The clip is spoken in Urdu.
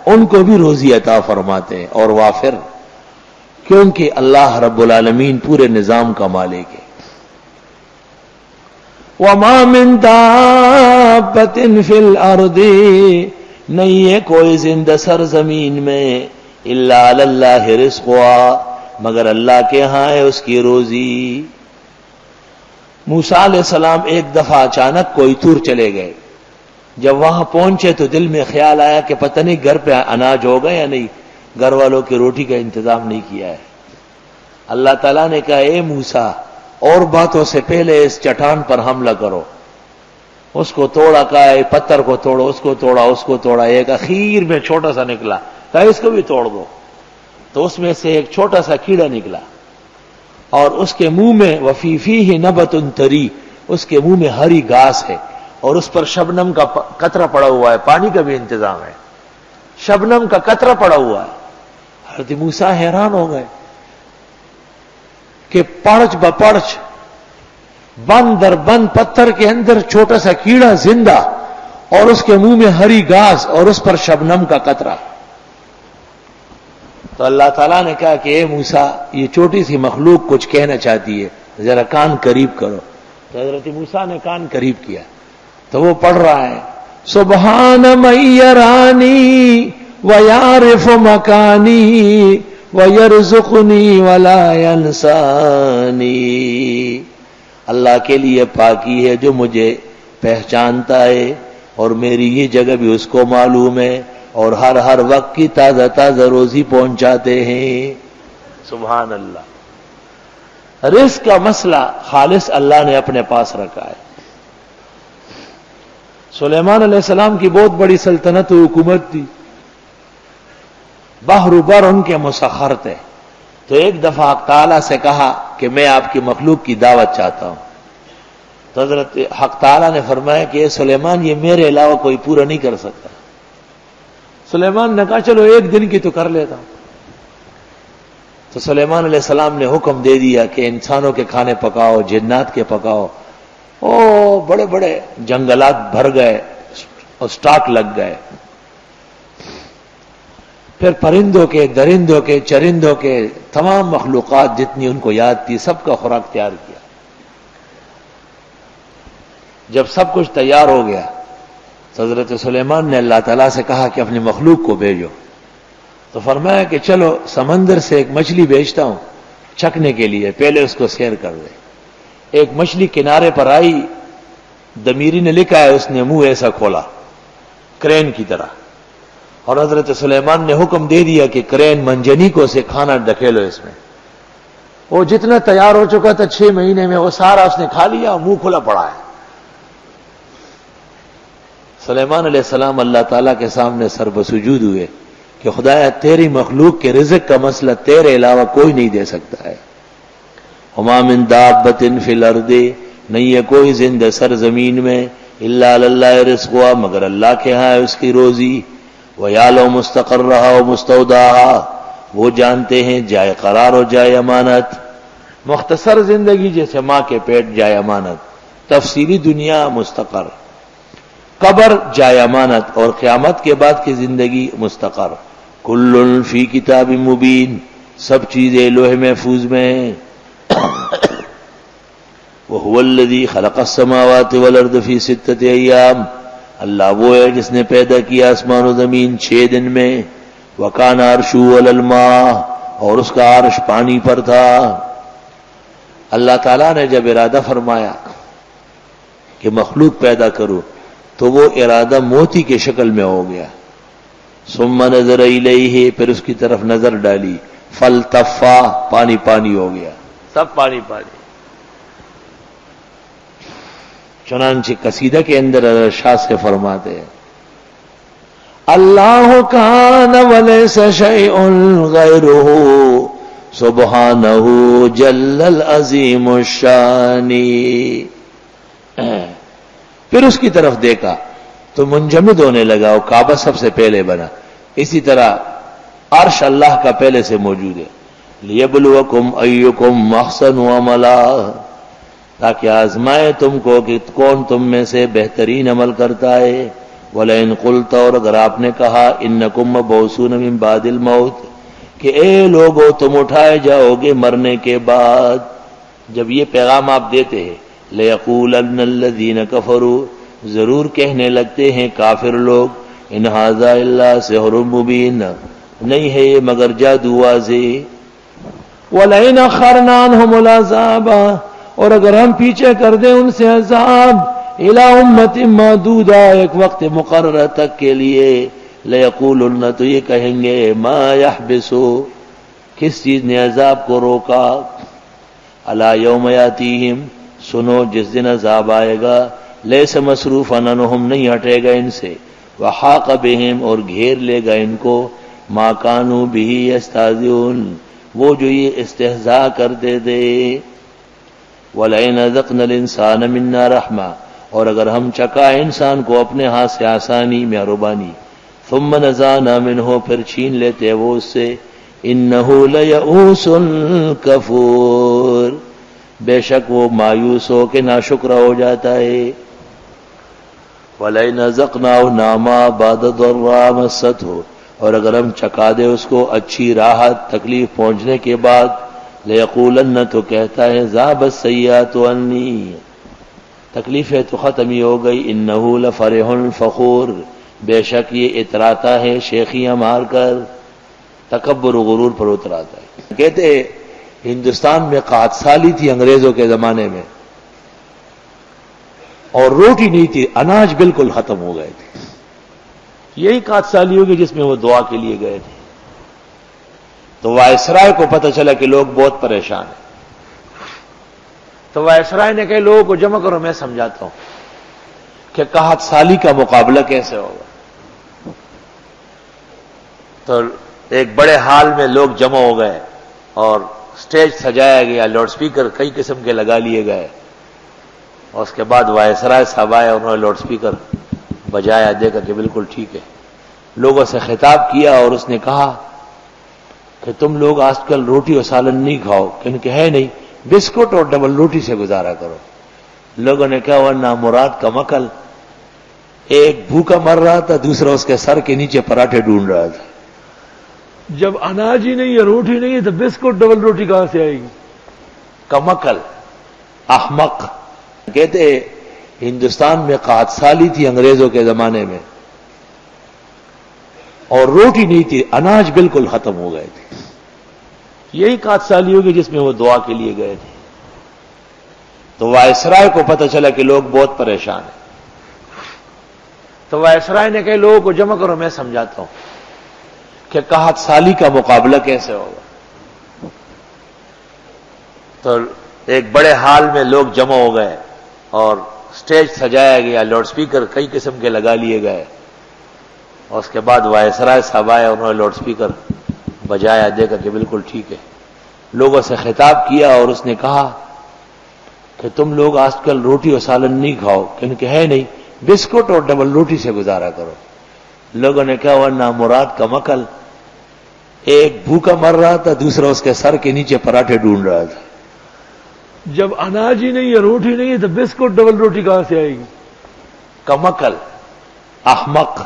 ان کو بھی روزی عطا فرماتے ہیں اور وافر، کیونکہ اللہ رب العالمین پورے نظام کا مالک ہے۔ وَمَا مِن دَابَّةٍ فِي الْأَرْضِ، نہیں ہے کوئی زندہ سرزمین میں، الا علی اللہ رزقها، مگر اللہ کے ہاں ہے اس کی روزی۔ موسیٰ علیہ السلام ایک دفعہ اچانک کوئی طور چلے گئے، جب وہاں پہنچے تو دل میں خیال آیا کہ پتہ نہیں گھر پہ اناج ہوگا یا نہیں، گھر والوں کی روٹی کا انتظام نہیں کیا ہے۔ اللہ تعالیٰ نے کہا اے موسیٰ، اور باتوں سے پہلے اس چٹان پر حملہ کرو۔ اس کو توڑا، کہا پتھر کو توڑو، اس کو توڑا، اس کو توڑا، ایک اخیر میں چھوٹا سا نکلا، کہا اس کو بھی توڑ دو، تو اس میں سے ایک چھوٹا سا کیڑا نکلا، اور اس کے منہ میں وفی فیہ نبت طری، اس کے منہ میں ہری گھاس ہے، اور اس پر شبنم کا قطرہ پڑا ہوا ہے، پانی کا بھی انتظام ہے، شبنم کا قطرہ پڑا ہوا ہے۔ حضرت موسیٰ حیران ہو گئے کہ پڑچ بپڑچ، بند در بند پتھر کے اندر چھوٹا سا کیڑا زندہ، اور اس کے منہ میں ہری گھاس اور اس پر شبنم کا قطرہ۔ تو اللہ تعالیٰ نے کہا کہ اے موسیٰ، یہ چھوٹی سی مخلوق کچھ کہنا چاہتی ہے، ذرا کان قریب کرو۔ تو حضرت موسیٰ نے کان قریب کیا تو وہ پڑھ رہا ہے سبحان من یرانی ویعرف مکانی ویرزقنی ولا ینسانی، اللہ کے لیے پاکی ہے جو مجھے پہچانتا ہے اور میری یہ جگہ بھی اس کو معلوم ہے، اور ہر وقت کی تازہ تازہ روزی پہنچاتے ہیں۔ سبحان اللہ۔ رزق کا مسئلہ خالص اللہ نے اپنے پاس رکھا ہے۔ سلیمان علیہ السلام کی بہت بڑی سلطنت و حکومت تھی، بحر بر ان کے مسخر تھے۔ تو ایک دفعہ حق تعالیٰ سے کہا کہ میں آپ کی مخلوق کی دعوت چاہتا ہوں، تو حضرت حق تعالیٰ نے فرمایا کہ اے سلیمان، یہ میرے علاوہ کوئی پورا نہیں کر سکتا۔ سلیمان نے کہا چلو ایک دن کی تو کر لیتا ہوں۔ تو سلیمان علیہ السلام نے حکم دے دیا کہ انسانوں کے کھانے پکاؤ، جنات کے پکاؤ۔ بڑے بڑے جنگلات بھر گئے اور سٹاک لگ گئے۔ پھر پرندوں کے، درندوں کے، چرندوں کے، تمام مخلوقات جتنی ان کو یاد تھی سب کا خوراک تیار کیا۔ جب سب کچھ تیار ہو گیا تو حضرت سلیمان نے اللہ تعالیٰ سے کہا کہ اپنی مخلوق کو بھیجو۔ تو فرمایا کہ چلو سمندر سے ایک مچھلی بھیجتا ہوں چکھنے کے لیے، پہلے اس کو سیر کر دے۔ ایک مچھلی کنارے پر آئی، دمیری نے لکھا ہے اس نے منہ ایسا کھولا کرین کی طرح، اور حضرت سلیمان نے حکم دے دیا کہ کرین منجنیکوں سے کھانا ڈھکیلو اس میں۔ وہ جتنا تیار ہو چکا تھا 6 مہینے میں وہ سارا اس نے کھا لیا، منہ کھلا پڑا ہے۔ سلیمان علیہ السلام اللہ تعالیٰ کے سامنے سر بسجود ہوئے کہ خدایا تیری مخلوق کے رزق کا مسئلہ تیرے علاوہ کوئی نہیں دے سکتا ہے۔ وما من دابۃ فی الارض، نہیں ہے کوئی زندہ سرزمین میں، الا علی اللہ رزقها، مگر اللہ کے ہاں ہے اس کی روزی۔ ویعلم مستقرها ومستودعها، وہ جانتے ہیں جائے قرار و جائے امانت۔ مختصر زندگی جیسے ماں کے پیٹ جائے امانت، تفصیلی دنیا مستقر، قبر جائے امانت، اور قیامت کے بعد کی زندگی مستقر۔ کل فی کتاب مبین، سب چیزیں لوح محفوظ میں ہیں۔ وَهُوَ الَّذِي خَلَقَ السَّمَاوَاتِ وَالْأَرْضَ فِي 6 أَيَّامٍ، اللہ وہ ہے جس نے پیدا کیا آسمان و زمین 6 دن میں۔ وَكَانَ عَرْشُهُ عَلَى الْمَاءِ، اور اس کا عرش پانی پر تھا۔ اللہ تعالیٰ نے جب ارادہ فرمایا کہ مخلوق پیدا کرو تو وہ ارادہ موتی کے شکل میں ہو گیا۔ ثُمَّ نَظَرَ إِلَيْهِ، پھر اس کی طرف نظر ڈالی، فَالْتَفَّا، پانی پانی ہو گیا، سب پانی پانی۔ چنانچہ قصیدہ کے اندر شاہ سے فرماتے ہیں اللہ کان ولیس شیء غیرہ سبحانہ جل العظیم الشان۔ پھر اس کی طرف دیکھا تو منجمد ہونے لگا، وہ کعبہ سب سے پہلے بنا، اسی طرح عرش اللہ کا پہلے سے موجود ہے۔ لیبلوکم ایکم احسن عملا، تاکہ آزمائے تم کو کہ کون تم میں سے بہترین عمل کرتا ہے۔ وَلَئِن قُلْتَ، اور اگر آپ نے کہا اِنَّكُمْ مَبْعُوثُونَ مِن بَعْدِ الْمَوْتِ، کہ اے لوگو تم اٹھائے جاؤ گے مرنے کے بعد، جب یہ پیغام آپ دیتے ہیں لَيَقُولَنَّ الَّذِينَ كَفَرُوا، ضرور کہنے لگتے ہیں کافر لوگ ان ھذا الا سحر مبین، نہیں ہے یہ مگر جادو واضح۔ وَلَئِنْ أَخَّرْنَا عَنْهُمُ الْعَذَابَ، اور اگر ہم پیچھے کر دیں ان سے عذاب اِلَىٰ أُمَّةٍ مَّعْدُودَةٍ، ایک وقت مقررہ تک کے لیے، لَيَقُولُنَّ، تو یہ کہیں گے مَا يَحْبِسُ، کس چیز نے عذاب کو روکا، أَلَا يَوْمَ يَأْتِيهِمْ، سنو جس دن عذاب آئے گا، لَيْسَ مَصْرُوفًا عَنْهُمْ، نہیں ہٹے گا ان سے، وَحَاقَ بِهِمْ، اور گھیر لے گا ان کو، مَا كَانُوا بِهِ يَسْتَهْزِئُونَ، وہ جو یہ استہزاء کرتے تھے۔ وَلَئِنْ أَذَقْنَا الْإِنسَانَ مِنَّا رَحْمَةً، اور اگر ہم چکائے انسان کو اپنے ہاتھ سے آسانی، مہربانی، ثُمَّ نَزَعْنَا مِنْهُ، پھر چھین لیتے وہ اس سے، إِنَّهُ لَيَئُوسٌ كَفُورٌ، بے شک وہ مایوس ہو کے ناشکر ہو جاتا ہے۔ وَلَئِنْ أَذَقْنَاهُ نَعْمَاءَ بَعْدَ ضَرَّاءَ مَسَّتْهُ، اور اگر ہم چکا دے اس کو اچھی راحت تکلیف پہنچنے کے بعد، لَيَقُولَنَّ، تو کہتا ہے ذَهَبَ السَّيِّئَاتُ عَنِّي، تکلیفیں تو ختم ہی ہو گئی، إِنَّهُ لَفَرِحٌ فَخُورٌ، بے شک یہ اتراتا ہے شیخیاں مار کر، تکبر و غرور پر اتراتا ہے۔ کہتے ہندوستان میں قحط سالی تھی انگریزوں کے زمانے میں، اور روٹی نہیں تھی، اناج بالکل ختم ہو گئے تھے۔ یہی قحط سالی ہوگی جس میں وہ دعا کے لیے گئے تھے۔ تو وائسرائے کو پتہ چلا کہ لوگ بہت پریشان ہیں، تو وائسرائے نے کہا لوگوں کو جمع کرو، میں سمجھاتا ہوں کہ قحط سالی کا مقابلہ کیسے ہوگا۔ تو ایک بڑے ہال میں لوگ جمع ہو گئے اور سٹیج سجایا گیا، لاؤڈ سپیکر کئی قسم کے لگا لیے گئے، اور اس کے بعد وائسرائے صاحب آئے، انہوں نے لاؤڈ سپیکر بجایا، دیکھا کہ بالکل ٹھیک ہے، لوگوں سے خطاب کیا اور اس نے کہا کہ تم لوگ آج کل روٹی اور سالن نہیں کھاؤ، کہ ہے نہیں، بسکٹ اور ڈبل روٹی سے گزارا کرو۔ لوگوں نے کہا ورنہ مراد کا مکل، ایک بھوکا مر رہا تھا، دوسرا اس کے سر کے نیچے پراٹھے ڈھونڈ رہا تھا۔ جب اناج ہی نہیں ہے، روٹی نہیں ہے، تو بسکٹ ڈبل روٹی کہاں سے آئے گی؟ کمکل، احمق۔ کہتے ہندوستان میں قحط سالی تھی انگریزوں کے زمانے میں، اور روٹی نہیں تھی، اناج بالکل ختم ہو گئے تھے۔ یہی قحط سالی ہوگی جس میں وہ دعا کے لیے گئے تھے۔ تو وائسرائے کو پتہ چلا کہ لوگ بہت پریشان ہیں، تو وائسرائے نے کہا لوگوں کو جمع کرو، میں سمجھاتا ہوں کہ قحط سالی کا مقابلہ کیسے ہوگا۔ تو ایک بڑے ہال میں لوگ جمع ہو گئے اور سٹیج سجایا گیا، لاؤڈ سپیکر کئی قسم کے لگا لیے گئے، اور اس کے بعد وائسرائے صاحب آئے، انہوں نے لاؤڈ سپیکر بجایا، دیکھا کہ بالکل ٹھیک ہے، لوگوں سے خطاب کیا اور اس نے کہا کہ تم لوگ آج کل روٹی اور سالن نہیں کھاؤ، کہ ہے نہیں، بسکٹ اور ڈبل روٹی سے گزارا کرو۔ لوگوں نے کہا ورنہ مراد کا مکل، ایک بھوکا مر رہا تھا، دوسرا اس کے سر کے نیچے پراٹھے ڈھونڈ رہا تھا۔ جب اناج ہی نہیں ہے، روٹی نہیں ہے، تو بسکٹ ڈبل روٹی کہاں سے آئے گی؟ کمکل، احمق۔